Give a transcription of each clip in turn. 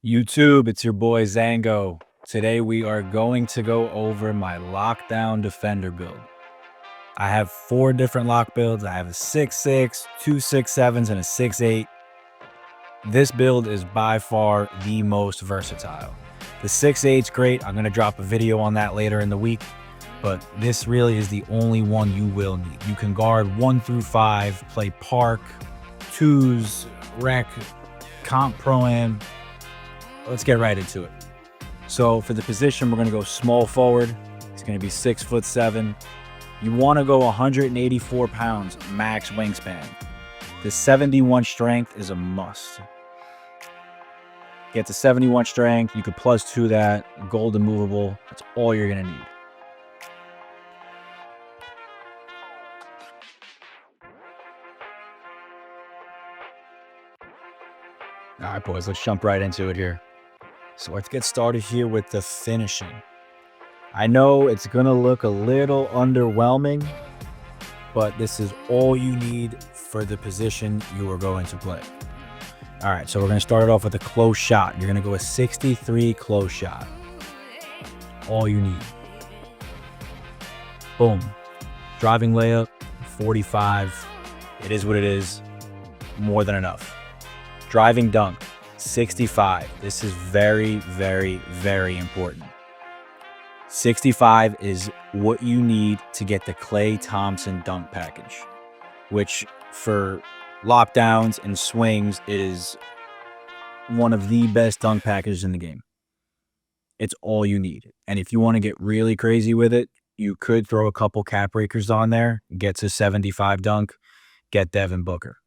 YouTube, it's your boy Zango. Today we are going to go over my lockdown defender build. I have 4 different lock builds. I have a 6'6", 2 6'7", and a 6'8". This build is by far the most versatile. The 6'8's great. I'm going to drop a video on that later in the week, but this really is the only one you will need. You can guard 1 through 5, play park, 2s, rec, comp pro-am. Let's get right into it. So for the position, we're going to go small forward. It's going to be 6'7". You want to go 184 pounds max wingspan. The 71 strength is a must. Get to 71 strength. You could +2 that. Golden movable. That's all you're going to need. All right, boys, let's jump right into it here. So let's get started here with the finishing. I know it's going to look a little underwhelming, but this is all you need for the position you are going to play. All right, so we're going to start it off with a close shot. You're going to go a 63 close shot. All you need. Boom. Driving layup, 45. It is what it is. More than enough. Driving dunk, 65. This is very, very, very important. 65 is what you need to get the Klay Thompson dunk package, which for lockdowns and swings is one of the best dunk packages in the game. It's all you need. And if you want to get really crazy with it, you could throw a couple cap breakers on there, get to 75 dunk, get Devin Booker.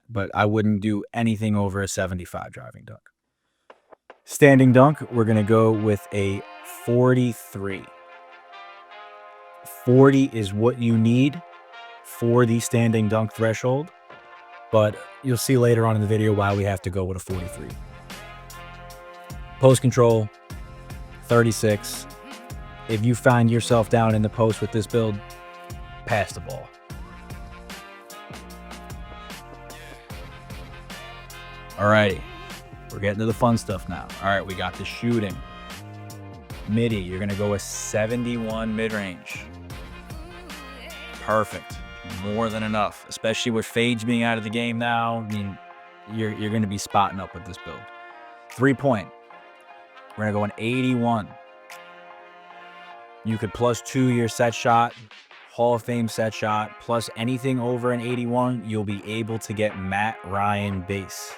But I wouldn't do anything over a 75 driving dunk. Standing dunk, we're going to go with a 43. 40 is what you need for the standing dunk threshold, but you'll see later on in the video why we have to go with a 43. Post control, 36. If you find yourself down in the post with this build, pass the ball. Alrighty, we're getting to the fun stuff now. All right, we got the shooting. Midi, you're gonna go with 71 mid-range. Perfect, more than enough, especially with fades being out of the game now. I mean, you're gonna be spotting up with this build. 3-point, we're gonna go an 81. You could +2 your set shot, Hall of Fame set shot, plus anything over an 81, you'll be able to get Matt Ryan base.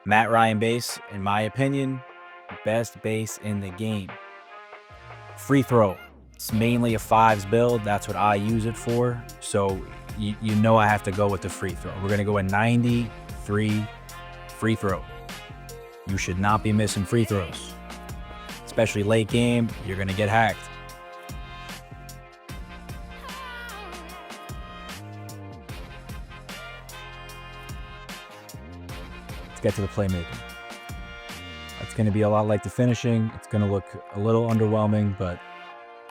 Matt Ryan base, in my opinion, best base in the game. Free throw. It's mainly a 5s build. That's what I use it for. So you know I have to go with the free throw. We're going to go a 93 free throw. You should not be missing free throws. Especially late game, you're going to get hacked. Get to the playmaking. That's going to be a lot like the finishing. It's going to look a little underwhelming, but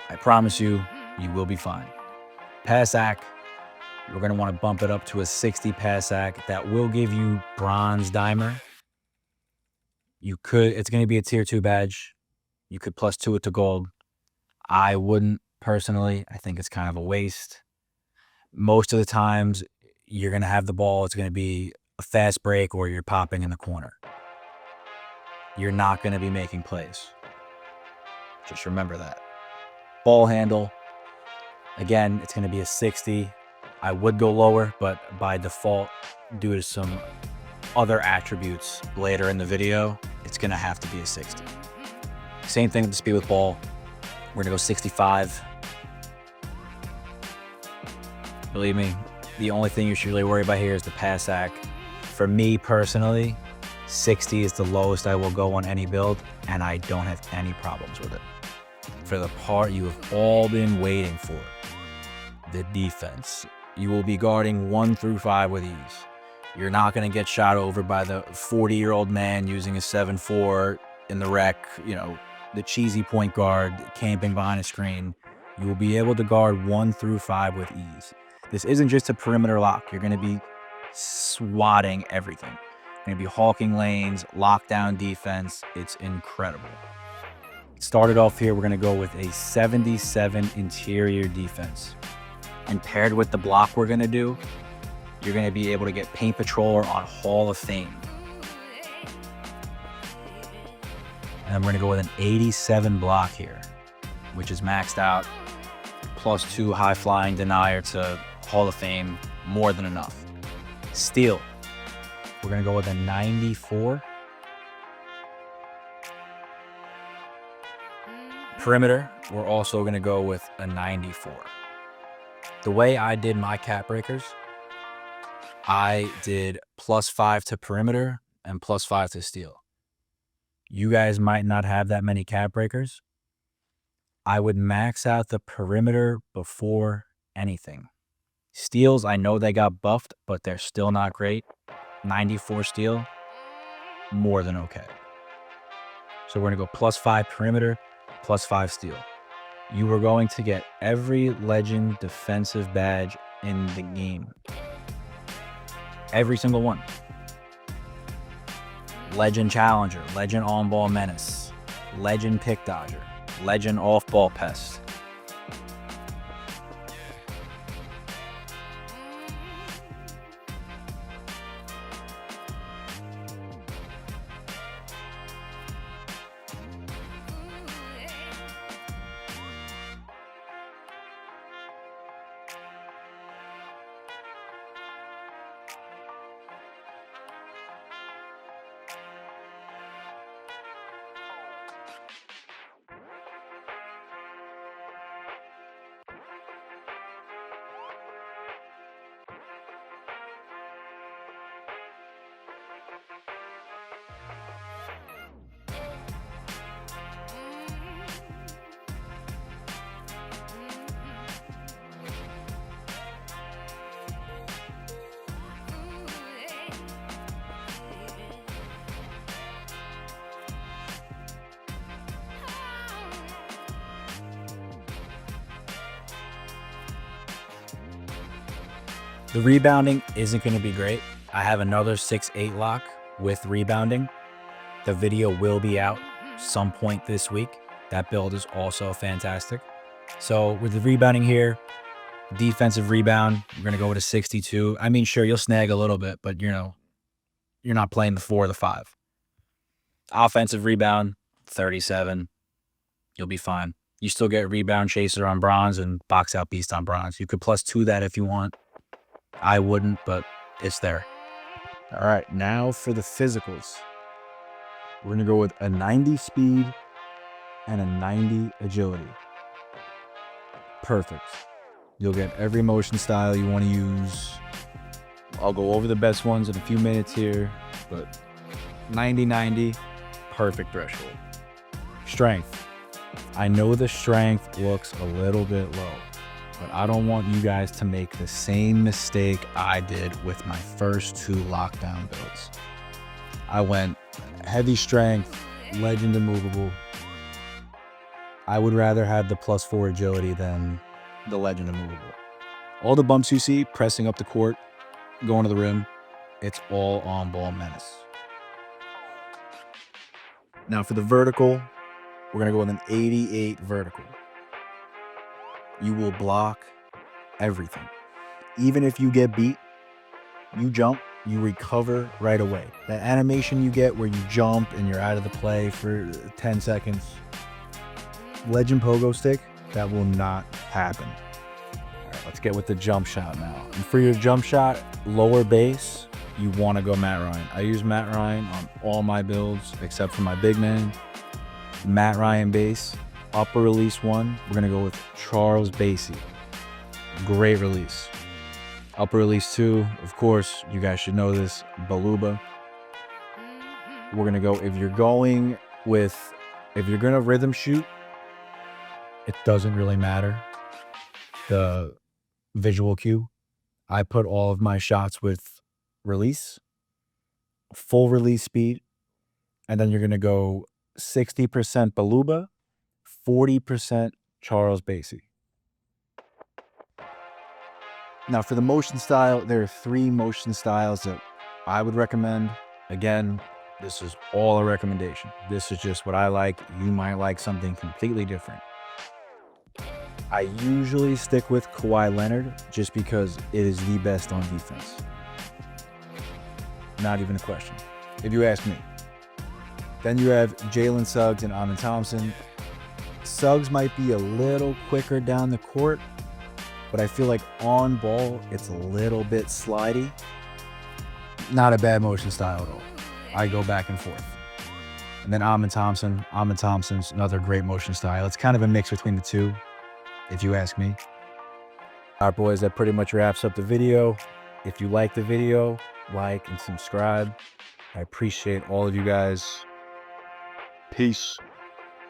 I promise you, you will be fine. Pass ac, we're going to want to bump it up to a 60 pass ac. That will give you bronze dimer. It's going to be a tier 2 badge. You could +2 it to gold. I wouldn't personally. I think it's kind of a waste. Most of the times you're going to have the ball. It's going to be a fast break or you're popping in the corner. You're not going to be making plays. Just remember that. Ball handle, again, it's going to be a 60. I would go lower, but by default, due to some other attributes later in the video, it's going to have to be a 60. Same thing with the speed with ball. We're going to go 65. Believe me, the only thing you should really worry about here is the pass ac. For me personally, 60 is the lowest I will go on any build, and I don't have any problems with it. For the part you have all been waiting for, the defense. You will be guarding 1 through 5 with ease. You're not going to get shot over by the 40-year-old man using a 7'4" in the rec, the cheesy point guard camping behind a screen. You will be able to guard 1 through 5 with ease. This isn't just a perimeter lock. You're going to be swatting everything. Gonna be hawking lanes, lockdown defense. It's incredible. Started off here, we're gonna go with a 77 interior defense. And paired with the block we're gonna do, you're gonna be able to get Paint Patroller on Hall of Fame. And we're gonna go with an 87 block here, which is maxed out. +2 high flying denier to Hall of Fame, more than enough. Steal, we're gonna go with a 94. Perimeter, we're also gonna go with a 94. The way I did my cap breakers, I did +5 to perimeter and +5 to steal. You guys might not have that many cap breakers. I would max out the perimeter before anything. Steals, I know they got buffed, but they're still not great. 94 steal, more than okay. So we're gonna go +5 perimeter, +5 steal. You are going to get every legend defensive badge in the game. Every single one. Legend Challenger, Legend On-Ball Menace, Legend Pick Dodger, Legend Off-Ball Pest. The rebounding isn't going to be great. I have another 6-8 lock with rebounding. The video will be out some point this week. That build is also fantastic. So with the rebounding here, defensive rebound, we're going to go with a 62. I mean, sure, you'll snag a little bit, but you're not playing the 4 or the 5. Offensive rebound, 37. You'll be fine. You still get rebound chaser on bronze and box out beast on bronze. You could +2 that if you want. I wouldn't, but it's there. All right, now for the physicals. We're gonna go with a 90 speed and a 90 agility. Perfect. You'll get every motion style you want to use. I'll go over the best ones in a few minutes here, but 90-90, perfect threshold. Strength. I know the strength looks a little bit low, but I don't want you guys to make the same mistake I did with my first 2 lockdown builds. I went heavy strength, legend immovable. I would rather have the +4 agility than the legend immovable. All the bumps you see, pressing up the court, going to the rim, it's all on-ball menace. Now for the vertical, we're gonna go with an 88 vertical. You will block everything. Even if you get beat, you jump, you recover right away. That animation you get where you jump and you're out of the play for 10 seconds, legend pogo stick, that will not happen. All right, let's get with the jump shot now. And for your jump shot, lower base, you want to go Matt Ryan. I use Matt Ryan on all my builds except for my big man. Matt Ryan base. Upper release 1, we're gonna go with Charles Basie. Great release. Upper release 2, of course, you guys should know this, Baluba. We're gonna go, if you're gonna rhythm shoot, it doesn't really matter the visual cue. I put all of my shots with release, full release speed, and then you're gonna go 60% Baluba, 40% Charles Basie. Now for the motion style, there are 3 motion styles that I would recommend. Again, this is all a recommendation. This is just what I like. You might like something completely different. I usually stick with Kawhi Leonard just because it is the best on defense. Not even a question, if you ask me. Then you have Jalen Suggs and Amen Thompson. Suggs might be a little quicker down the court, but I feel like on ball, it's a little bit slidey. Not a bad motion style at all. I go back and forth. And then Amen Thompson's another great motion style. It's kind of a mix between the two, if you ask me. All right, boys, that pretty much wraps up the video. If you like the video, like and subscribe. I appreciate all of you guys. Peace.